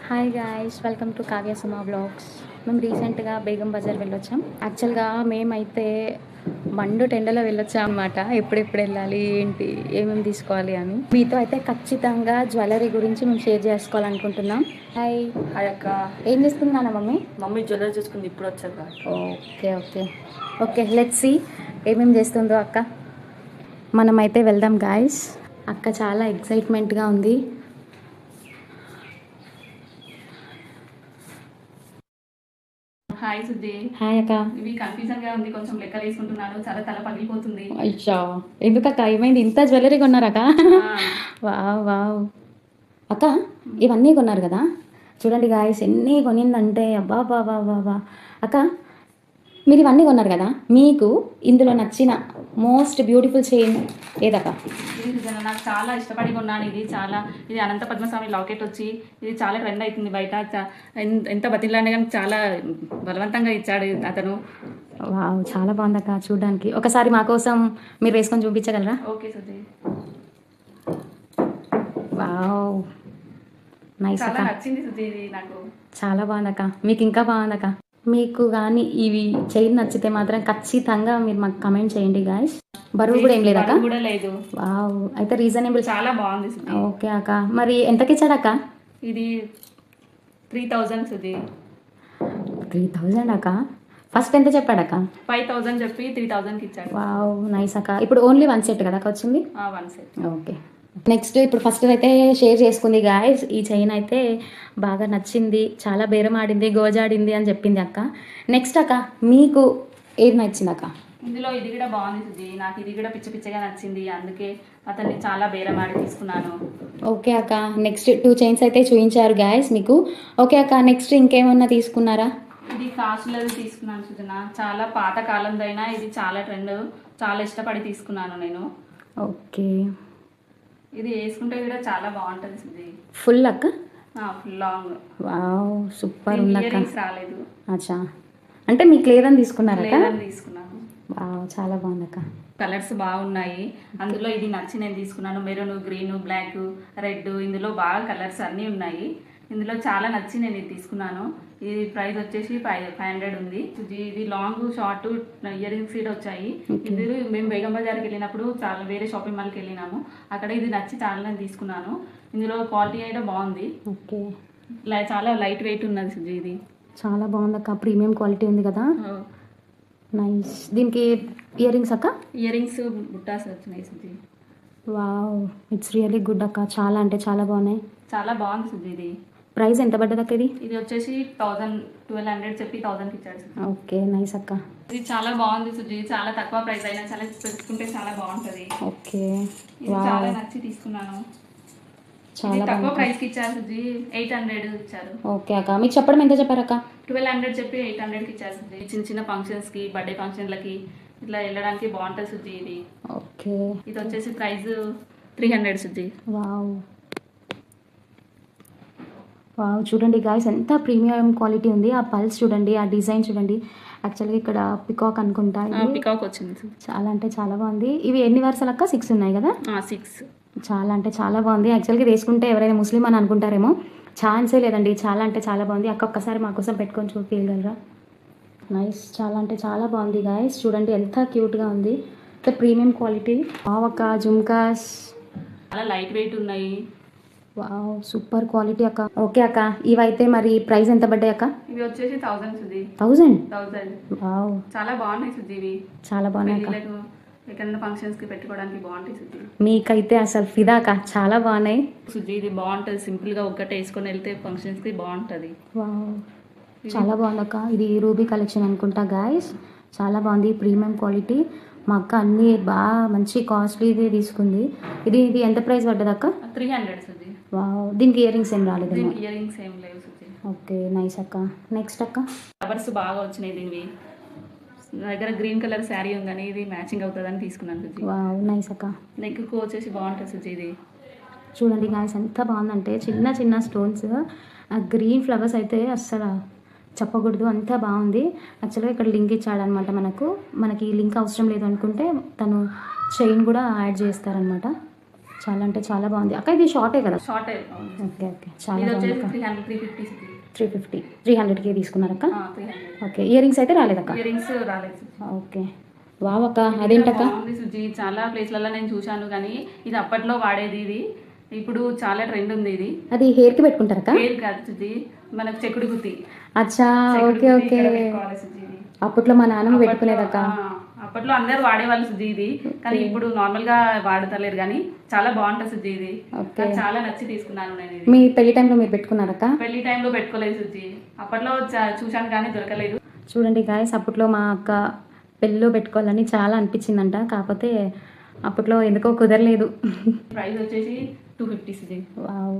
Hi guys, welcome to Kavya Suma vlogs. మేము రీసెంట్గా బేగం బజార్ వెళ్ళొచ్చాం. యాక్చువల్గా మేమైతే మండు టెండలో వెళ్ళొచ్చాం అనమాట. ఎప్పుడెప్పుడు వెళ్ళాలి, ఏంటి, ఏమేమి తీసుకోవాలి అని. మీతో అయితే ఖచ్చితంగా జ్యువెలరీ గురించి మేము షేర్ చేసుకోవాలనుకుంటున్నాం. హాయ్ హాయ్ అక్క. ఏం చేస్తున్నానా మమ్మీ? మమ్మీ జ్యువెలరీ చూసుకుంది ఇప్పుడు వచ్చాక. Okay okay okay let's see ఏమేమి చేస్తుందో అక్క. మనమైతే వెళ్దాం గాయ్స్. అక్క చాలా ఎక్సైట్మెంట్గా ఉంది. హాయ్ సుజీ. హాయ్ అక్క. ఇవి కన్ఫ్యూజన్ గా ఉంది, కొంచెం లెక్కలు వేసుకుంటున్నాను, చాలా తల పగిలిపోతుంది. అయ్యా, ఎందుకక్క, ఏమైంది? ఇంత జ్యువెలరీ కొన్నారక్క? వావ్ వావ్ అక్క, ఇవన్నీ కొన్నారు కదా, చూడండి గాయస్ ఎన్ని కొనిందంటే అబ్బా బాబా బాబా. అక్క మీరు ఇవన్నీ కొన్నారు కదా, మీకు ఇందులో నచ్చిన మోస్ట్ బ్యూటిఫుల్ చైన్ ఏదక్క? ఇది నిజంగా నాకు చాలా ఇష్టపడి కొన్నాను. ఇది అనంత పద్మస్వామి లాకెట్ వచ్చి ఇది చాలా ట్రెండ్ అవుతుంది బయట. ఎంత బతిలాండే కానీ చాలా బలవంతంగా ఇచ్చాడు అతను. వావ్, చాలా బాగుందక్క చూడడానికి. ఒకసారి మా కోసం మీరు వేసుకొని చూపించగలరా? ఓకే సుజీ. వావ్, నైస్ చాలా అక్క. నచ్చింది సుజీ, ఇది నాకు చాలా బాగుందక్క. మీకు ఇంకా బాగుందక్క. మీకు కానీ ఇవి చైన్ నచ్చితే మాత్రం ఖచ్చితంగా మీరు మాకు కమెంట్ చేయండి గాయస్. బరువు కూడా ఏం లేదక్క? కూడా లేదు. వావ్, అయితే రీజనబుల్. చాలా బాగుంది సుజీ. ఓకే అక్క, మరి ఎంతకి ఇచ్చాడక్క? ఇది 3000 సుజీ. 3000 అక్క? ఫస్ట్ ఎంత చెప్పాడక్క? 5000 చెప్పి 3000కి ఇచ్చాడు. వావ్, నైస్ అక్క. ఇప్పుడు ఓన్లీ వన్ సెట్ కదా వచ్చింది? One set. ఓకే, నెక్స్ట్ ఇప్పుడు ఫస్ట్ అయితే షేర్ చేసుకుంది గాయస్. ఈ చైన్ అయితే బాగా నచ్చింది, చాలా బేరం ఆడింది, గోజాడింది అని చెప్పింది అక్క. నెక్స్ట్ అక్క, మీకు ఏది నచ్చింది అక్క? ఇందులో ఇది కూడా బాగుంది సుజీ, నాకు ఇది కూడా పిచ్చ పిచ్చగా నచ్చింది, అందుకే అతన్ని చాలా బేరమాడి తీసుకున్నాను. ఓకే అక్క, నెక్స్ట్ 2 చైన్స్ అయితే చూపించారు గాయస్ మీకు. ఓకే అక్క, నెక్స్ట్ ఇంకేమన్నా తీసుకున్నారా? ఇది కాస్ట్లది తీసుకున్నాను సుజన, చాలా పాత కాలందైనా ఇది చాలా ట్రెండ్, చాలా ఇష్టపడి తీసుకున్నాను నేను. ఓకే, ఇది వేసుకుంటే కూడా చాలా బాగుంటుంది సుజీ. ఫుల్ అక్క? Full long. వావ్, సూపర్ ఉంది అక్క. రాలేదు. అచ్చా, అంటే మీకు లేదని తీసుకున్నారా? తీసుకున్నాను. వావ్, చాలా బాగుంది అక్క. కలర్స్ బాగున్నాయి, అందులో ఇది నచ్చి నేను తీసుకున్నాను. మెరూన్, గ్రీన్, బ్లాక్, రెడ్, ఇందులో బాగా కలర్స్ అన్నీ ఉన్నాయి. ఇందులో చాలా నచ్చి నేను ఇది తీసుకున్నాను. ఇది ప్రైస్ వచ్చేసి 500 ఉంది. ఇది లాంగ్ షార్ట్ ఇయర్ రింగ్స్ కూడా వచ్చాయి. ఇది మేము బేగం బజార్కి వెళ్ళినప్పుడు చాలా వేరే షాపింగ్ మాల్కి వెళ్ళినాము, అక్కడ ఇది నచ్చి చాలా నేను తీసుకున్నాను. ఇందులో క్వాలిటీ అయితే బాగుంది. ఓకే, చాలా లైట్ వెయిట్ ఉన్నది సుజీ. ఇది చాలా బాగుంది అక్క, ప్రీమియం క్వాలిటీ ఉంది కదా. నైస్. దీనికి ఇయర్ రింగ్స్ అక్క? ఇయర్ రింగ్స్ బుట్టాస్ వచ్చినాయి Suji. Wow, it's really good అక్క, చాలా అంటే చాలా బాగున్నాయి. చాలా బాగుంది సుజీ. ఇది ప్రైస్ ఎంత పడ్డది అక్క? ఇది వచ్చేసి 1200 చెప్పి 1000కి ఇచ్చాడు. ఓకే, నైస్ అక్క. ఇది చాలా బాగుంది సుజీ, చాలా తక్కువ ప్రైస్ అయినా చాలా పెట్టుకుంటే చాలా బాగుంటది. ఓకే, ఇది చాలా నచ్చి తీసుకున్నాను. చాలా తక్కువ ప్రైస్కి ఇచ్చారు సుజీ, 800 ఇచ్చారు. ఓకే అక్క, మీకు చెప్పడం ఎంత చెప్పారు అక్క? 1200 చెప్పి 800కి ఇచ్చారు సుజీ. చిన్న చిన్న ఫంక్షన్స్కి, బర్త్డే ఫంక్షన్లకి ఇట్లా వెళ్ళడానికి బాగుంటుంది సుజీ ఇది. ఓకే, ఇది వచ్చేసి ప్రైస్ 300 సుజీ. వావ్ వావ్, చూడండి గాయస్ ఎంత ప్రీమియం క్వాలిటీ ఉంది. ఆ పల్స్ చూడండి, ఆ డిజైన్ చూడండి. యాక్చువల్గా ఇక్కడ పికాక్ అనుకుంటా, పికాక్ వచ్చింది. చాలా అంటే చాలా బాగుంది. ఇవి ఎన్ని వరుసలు అక్క? 6 ఉన్నాయి కదా? 6. చాలా అంటే చాలా బాగుంది. యాక్చువల్గా వేసుకుంటే ఎవరైనా ముస్లిం అని అనుకుంటారేమో, ఛాన్సే లేదండి. చాలా అంటే చాలా బాగుంది. అక్క ఒక్కసారి మా కోసం పెట్టుకొని చూపించగలరా? నైస్, చాలా అంటే చాలా బాగుంది గాయస్. చూడండి ఎంత క్యూట్గా ఉంది, ఎంత ప్రీమియం క్వాలిటీ. అక్క జుమ్కాస్ చాలా లైట్ వెయిట్ ఉన్నాయి. వావ్, సూపర్ క్వాలిటీ అక్క. ఓకే అక్క, ఇవైతే మరి ప్రైస్ ఎంత పడ్డాయి అక్క? ఇవి వచ్చేసి 1000 సుజీ. 1000? వావ్, చాలా బాగున్నాయి సుజీ. ఇవి చాలా బాగున్నాయి అక్క, ఎక్కడైనా ఫంక్షన్స్కి పెట్టుకోవడానికి బాగుంటాయి సుజీ. మీకైతే అసలు ఫిదా అక్క, చాలా బాగున్నాయి సుజీ. ఇది బాగుంటుంది, సింపుల్గా ఒక్కటే వేసుకొని వెళ్తే ఫంక్షన్స్కి బాగుంటుంది. వావ్, చాలా బాగుంది అక్క. ఇది రూబీ కలెక్షన్ అనుకుంటా గాయస్, చాలా బాగుంది, ప్రీమియం క్వాలిటీ. మా అక్క అన్నీ బాగా మంచి కాస్ట్లీది తీసుకుంది. ఇది ఎంత ప్రైస్ పడ్డది అక్క? 300 సుజీ. వావ్, దీనికి ఇయర్ రింగ్స్ ఏం రాలేదు? ఇయర్ రింగ్స్ ఏం లేవు సుజీ. ఓకే, నైస్ అక్క. నెక్స్ట్ అక్క, ఫ్లవర్స్ బాగా వచ్చినాయి దీనివి. నా దగ్గర గ్రీన్ కలర్ శారీ ఉందని ఇది మ్యాచింగ్ అవుతుందని తీసుకున్నాను సుజీ. వావ్, నైస్ అక్క. నెక్ వచ్చేసి బాగుంటుంది సుజీ. ఇది చూడండి గాయస్ ఎంత బాగుందంటే, చిన్న చిన్న స్టోన్స్, ఆ గ్రీన్ ఫ్లవర్స్ అయితే అస్సలు చెప్పకూడదు, అంతా బాగుంది. యాక్చువల్గా ఇక్కడ లింక్ ఇచ్చాడనమాట మనకి ఈ లింక్ అవసరం లేదు అనుకుంటే తను చైన్ కూడా యాడ్ చేస్తారనమాట. చాలా అంటే చాలా బాగుంది అక్క. ఇది షార్టే కదా? షార్ట్ ఓకే ఓకే, చాలా ఇది బాగుంది వచ్చేసి అక్క. 350 300కి తీసుకున్నారక్క? 300. ఓకే, ఇయర్ రింగ్స్ అయితే రాలేదక్క? ఇయర్ రింగ్స్ రాలేదు. ఓకే, వావ్ అక్క. అదేంటక్క? బాగుంది సుజీ, చాలా ప్లేస్లలో నేను చూశాను కానీ ఇది అప్పట్లో వాడేది, ఇది ఇప్పుడు చాలా ట్రెండ్ ఉంది. ఇది అది హెయిర్కి పెట్టుకుంటారక్క? పేరు కాదు సుజీ, మనకు చెక్కుడు గుత్తి. అచ్చా, చెక్కుడు ఓకే గుత్తి ఓకే. ఇక్కడ పెట్టుకోవాలి సుజీ ఇది. అప్పట్లో మా నాన్నమ్మ పెట్టుకునేదక్క. అప్పట్లో అందరు వాడేవాళ్ళు సుజీ ఇది, కానీ ఇప్పుడు నార్మల్ గా వాడతలేరు. కానీ చాలా బాగుంటుంది సుజీ ఇది. ఓకే. నాకు చాలా నచ్చి తీసుకున్నాను నేను ఇది. మీ పెళ్లి టైంలో మీరు పెట్టుకున్నారక్క? పెళ్లి టైంలో పెట్టుకోలేదు సుజీ, అప్పట్లో చూశాను కానీ దొరకలేదు. చూడండి గాయస్, అప్పట్లో మా అక్క పెళ్ళిలో పెట్టుకోవాలని చాలా అనిపించిందంట, కాకపోతే అప్పట్లో ఎందుకో కుదరలేదు. ప్రైస్ వచ్చేసి 250 సుజీ. వావ్.